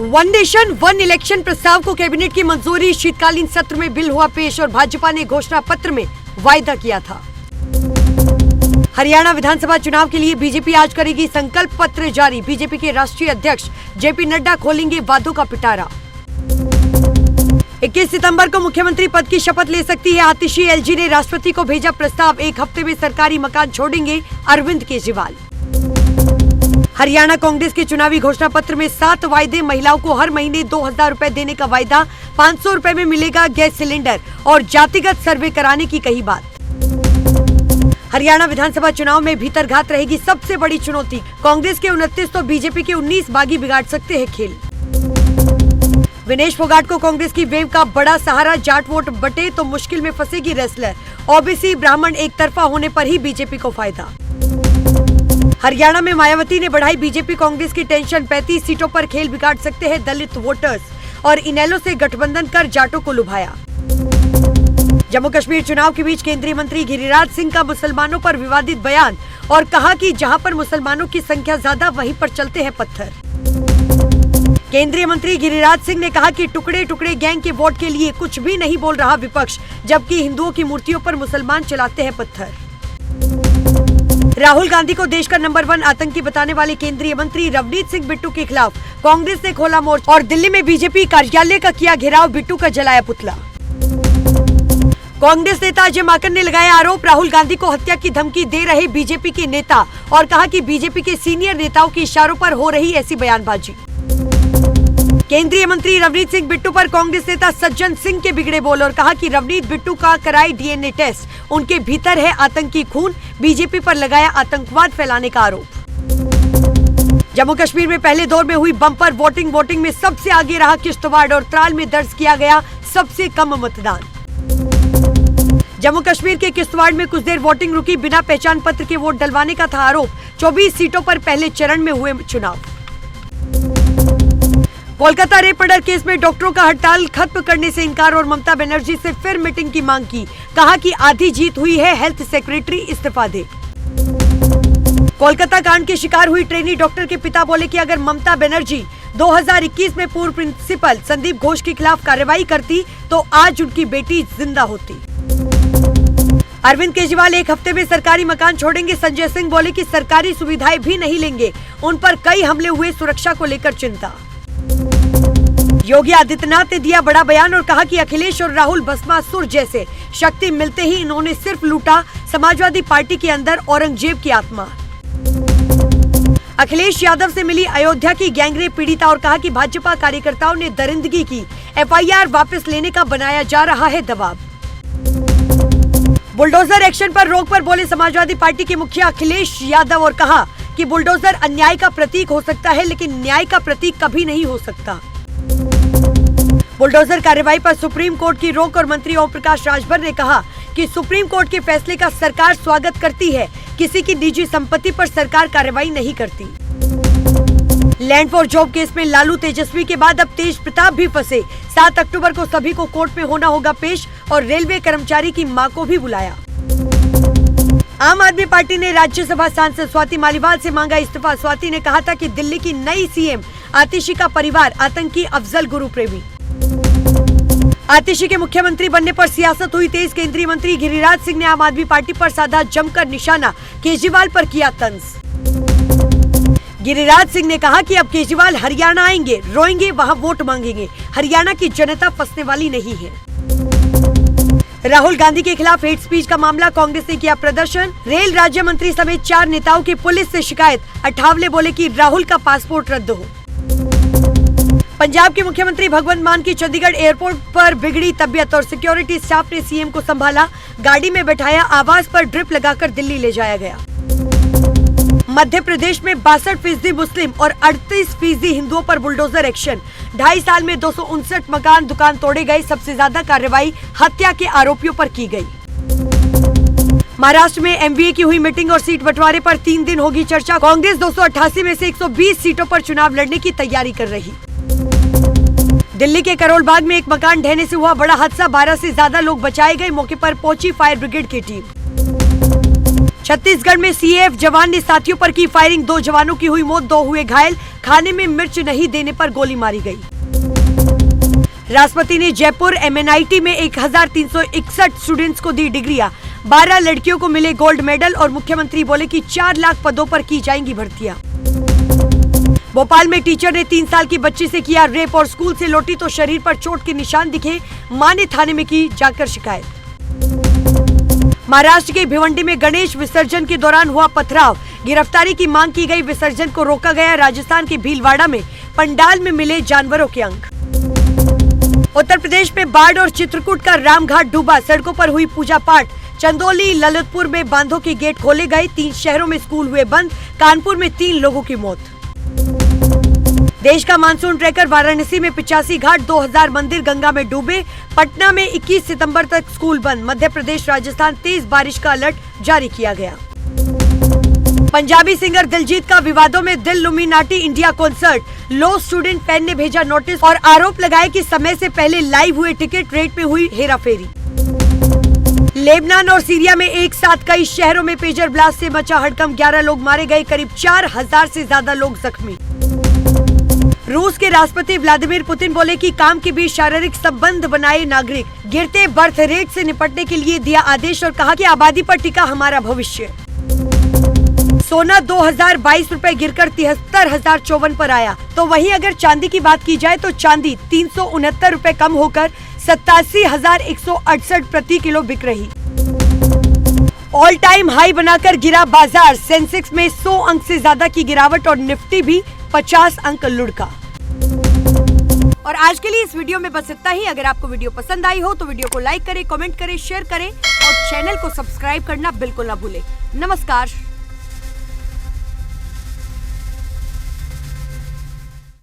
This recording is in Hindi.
वन नेशन वन इलेक्शन प्रस्ताव को कैबिनेट की मंजूरी। शीतकालीन सत्र में बिल हुआ पेश और भाजपा ने घोषणा पत्र में वायदा किया था। हरियाणा विधानसभा चुनाव के लिए बीजेपी आज करेगी संकल्प पत्र जारी। बीजेपी के राष्ट्रीय अध्यक्ष जेपी नड्डा खोलेंगे वादों का पिटारा। 21 सितंबर को मुख्यमंत्री पद की शपथ ले सकती है आतिशी। एलजी ने राष्ट्रपति को भेजा प्रस्ताव। एक हफ्ते में सरकारी मकान छोड़ेंगे अरविंद केजरीवाल। हरियाणा कांग्रेस के चुनावी घोषणा पत्र में 7 वायदे। महिलाओं को हर महीने 2000 रुपए देने का वायदा, 500 रुपए में मिलेगा गैस सिलेंडर और जातिगत सर्वे कराने की कही बात। हरियाणा विधानसभा चुनाव में भीतरघात रहेगी सबसे बड़ी चुनौती। कांग्रेस के 29 तो बीजेपी के 19 बागी बिगाड़ सकते हैं खेल। विनेश फोगाट को कांग्रेस की वेव का बड़ा सहारा। जाट वोट बटे तो मुश्किल में फंसेगी रेसलर। ओबीसी ब्राह्मण एक तरफा होने पर ही बीजेपी को फायदा। हरियाणा में मायावती ने बढ़ाई बीजेपी कांग्रेस की टेंशन। 35 सीटों पर खेल बिगाड़ सकते हैं दलित वोटर्स और इनेलो से गठबंधन कर जाटों को लुभाया। जम्मू कश्मीर चुनाव के बीच केंद्रीय मंत्री गिरिराज सिंह का मुसलमानों पर विवादित बयान और कहा कि जहां पर मुसलमानों की संख्या ज्यादा वहीं पर चलते हैं पत्थर। केंद्रीय मंत्री गिरिराज सिंह ने कहा कि टुकड़े टुकड़े गैंग के वोट के लिए कुछ भी नहीं बोल रहा विपक्ष, जबकि हिंदुओं की मूर्तियों पर मुसलमान चलाते हैं पत्थर। राहुल गांधी को देश का नंबर 1 आतंकी बताने वाले केंद्रीय मंत्री रवनीत सिंह बिट्टू के खिलाफ कांग्रेस ने खोला मोर्चा और दिल्ली में बीजेपी कार्यालय का किया घेराव। बिट्टू का जलाया पुतला। कांग्रेस नेता अजय माकन ने लगाया आरोप। राहुल गांधी को हत्या की धमकी दे रहे बीजेपी के नेता और कहा कि बीजेपी के सीनियर नेताओं के इशारों पर हो रही ऐसी बयानबाजी। केंद्रीय मंत्री रवनीत सिंह बिट्टू पर कांग्रेस नेता सज्जन सिंह के बिगड़े बोल और कहा कि रवनीत बिट्टू का कराई डीएनए टेस्ट, उनके भीतर है आतंकी खून। बीजेपी पर लगाया आतंकवाद फैलाने का आरोप। जम्मू कश्मीर में पहले दौर में हुई बम्पर वोटिंग में सबसे आगे रहा किश्तवाड़ और त्राल में दर्ज किया गया सबसे कम मतदान। जम्मू कश्मीर के किश्तवाड़ में कुछ देर वोटिंग रुकी, बिना पहचान पत्र के वोट डलवाने का था आरोप। 24 सीटों पर पहले चरण में हुए चुनाव। कोलकाता रेप मर्डर केस में डॉक्टरों का हड़ताल खत्म करने से इनकार और ममता बनर्जी से फिर मीटिंग की मांग की। कहा कि आधी जीत हुई है, हेल्थ सेक्रेटरी इस्तीफा दे। कोलकाता कांड के शिकार हुई ट्रेनी डॉक्टर के पिता बोले कि अगर ममता बनर्जी 2021 में पूर्व प्रिंसिपल संदीप घोष के खिलाफ कार्रवाई करती तो आज उनकी बेटी जिंदा होती। अरविंद केजरीवाल एक हफ्ते में सरकारी मकान छोड़ेंगे। संजय सिंह बोले कि सरकारी सुविधाएं भी नहीं लेंगे। उन पर कई हमले हुए, सुरक्षा को लेकर चिंता। योगी आदित्यनाथ ने दिया बड़ा बयान और कहा कि अखिलेश और राहुल भस्मासुर जैसे, शक्ति मिलते ही इन्होंने सिर्फ लूटा। समाजवादी पार्टी के अंदर औरंगजेब की आत्मा। अखिलेश यादव से मिली अयोध्या की गैंगरेप पीड़िता और कहा कि भाजपा कार्यकर्ताओं ने दरिंदगी की। एफआईआर वापस लेने का बनाया जा रहा है दबाव। बुलडोजर एक्शन पर रोक पर बोले समाजवादी पार्टी के मुखिया अखिलेश यादव और कहा कि बुलडोजर अन्याय का प्रतीक हो सकता है लेकिन न्याय का प्रतीक कभी नहीं हो सकता। बुलडोजर कार्रवाई पर सुप्रीम कोर्ट की रोक और मंत्री ओम प्रकाश राजभर ने कहा कि सुप्रीम कोर्ट के फैसले का सरकार स्वागत करती है। किसी की निजी संपत्ति पर सरकार कार्रवाई नहीं करती। लैंड फॉर जॉब केस में लालू तेजस्वी के बाद अब तेज प्रताप भी फंसे। 7 अक्टूबर को सभी को कोर्ट में होना होगा पेश और रेलवे कर्मचारी की मां को भी बुलाया। आम आदमी पार्टी ने राज्यसभा सांसद स्वाति मालीवाल से मांगा इस्तीफा। स्वाति ने कहा था कि दिल्ली की नई सीएम आतिशी का परिवार आतंकी, अफजल गुरु प्रेमी। आतिशी के मुख्यमंत्री बनने पर सियासत हुई तेज। केंद्रीय मंत्री गिरिराज सिंह ने आम आदमी पार्टी पर साधा जमकर निशाना, केजरीवाल पर किया तंज। गिरिराज सिंह ने कहा कि अब केजरीवाल हरियाणा आएंगे, रोएंगे, वहां वोट मांगेंगे। हरियाणा की जनता फंसने वाली नहीं है। राहुल गांधी के खिलाफ हेट स्पीच का मामला, कांग्रेस ने किया प्रदर्शन। रेल राज्य मंत्री समेत 4 नेताओं की पुलिस से शिकायत। अठावले बोले कि राहुल का पासपोर्ट रद्द हो। पंजाब के मुख्यमंत्री भगवंत मान की चंडीगढ़ एयरपोर्ट पर बिगड़ी तबीयत और सिक्योरिटी स्टाफ ने सीएम को संभाला। गाड़ी में बैठाया, आवाज पर ड्रिप लगाकर दिल्ली ले जाया गया। मध्य प्रदेश में 62% मुस्लिम और 38% हिंदुओं पर बुलडोजर एक्शन। 2.5 साल में 259 मकान दुकान तोड़े गए। सबसे ज्यादा कार्रवाई हत्या के आरोपियों पर की गई। महाराष्ट्र में एमवीए की हुई मीटिंग और सीट बंटवारे पर 3 दिन होगी चर्चा। कांग्रेस 288 में से 120 सीटों पर चुनाव लड़ने की तैयारी कर रही। दिल्ली के करोल बाग में एक मकान ढहने से हुआ बड़ा हादसा। 12 से ज्यादा लोग बचाए गए। मौके पर पहुंची फायर ब्रिगेड की टीम। छत्तीसगढ़ में सीएएफ जवान ने साथियों पर की फायरिंग, 2 जवानों की हुई मौत, 2 हुए घायल। खाने में मिर्च नहीं देने पर गोली मारी गई। राष्ट्रपति ने जयपुर MNIT में 1361 स्टूडेंट्स को दी डिग्रियां, 12 लड़कियों को मिले गोल्ड मेडल और मुख्यमंत्री बोले कि 4 लाख पदों पर की जाएंगी भर्तियां। भोपाल में टीचर ने 3 साल की बच्ची से किया रेप और स्कूल से लौटी तो शरीर पर चोट के निशान दिखे, मां ने थाने में की जाकर शिकायत। महाराष्ट्र के भिवंडी में गणेश विसर्जन के दौरान हुआ पथराव, गिरफ्तारी की मांग की गई, विसर्जन को रोका गया। राजस्थान के भीलवाड़ा में पंडाल में मिले जानवरों के अंग। उत्तर प्रदेश में बाढ़ और चित्रकूट का रामघाट डूबा, सड़कों पर हुई पूजा पाठ। चंदौली ललितपुर में बांधों के गेट खोले गए, 3 शहरों में स्कूल हुए बंद, कानपुर में 3 लोगों की मौत। देश का मानसून ट्रैकर वाराणसी में 85 घाट, 2000 मंदिर गंगा में डूबे। पटना में 21 सितंबर तक स्कूल बंद। मध्य प्रदेश राजस्थान तेज बारिश का अलर्ट जारी किया गया। पंजाबी सिंगर दिलजीत का विवादों में दिल लुमिनाटी इंडिया कॉन्सर्ट, लो स्टूडेंट पैन ने भेजा नोटिस और आरोप लगाया कि समय से पहले लाइव हुए टिकट रेट में हुई हेराफेरी। लेबनान और सीरिया में एक साथ कई शहरों में पेजर ब्लास्ट से मचा हड़कंप, 11 लोग मारे गए, करीब 4000 से ज्यादा लोग जख्मी। रूस के राष्ट्रपति व्लादिमीर पुतिन बोले कि काम के बीच शारीरिक संबंध बनाए नागरिक, गिरते बर्थ रेट से निपटने के लिए दिया आदेश और कहा कि आबादी पर टिका हमारा भविष्य। सोना 2022 रुपए गिरकर 73,054 पर आया, तो वहीं अगर चांदी की बात की जाए तो चांदी 369 रुपए कम होकर 87,168 प्रति किलो बिक रही। ऑल टाइम हाई बनाकर गिरा बाजार, सेंसेक्स में 100 अंक से ज्यादा की गिरावट और निफ्टी भी 50 अंक लुढ़का। और आज के लिए इस वीडियो में बस इतना ही। अगर आपको वीडियो पसंद आई हो तो वीडियो को लाइक करें, कमेंट करें, शेयर करें और चैनल को सब्सक्राइब करना बिल्कुल ना भूलें। नमस्कार।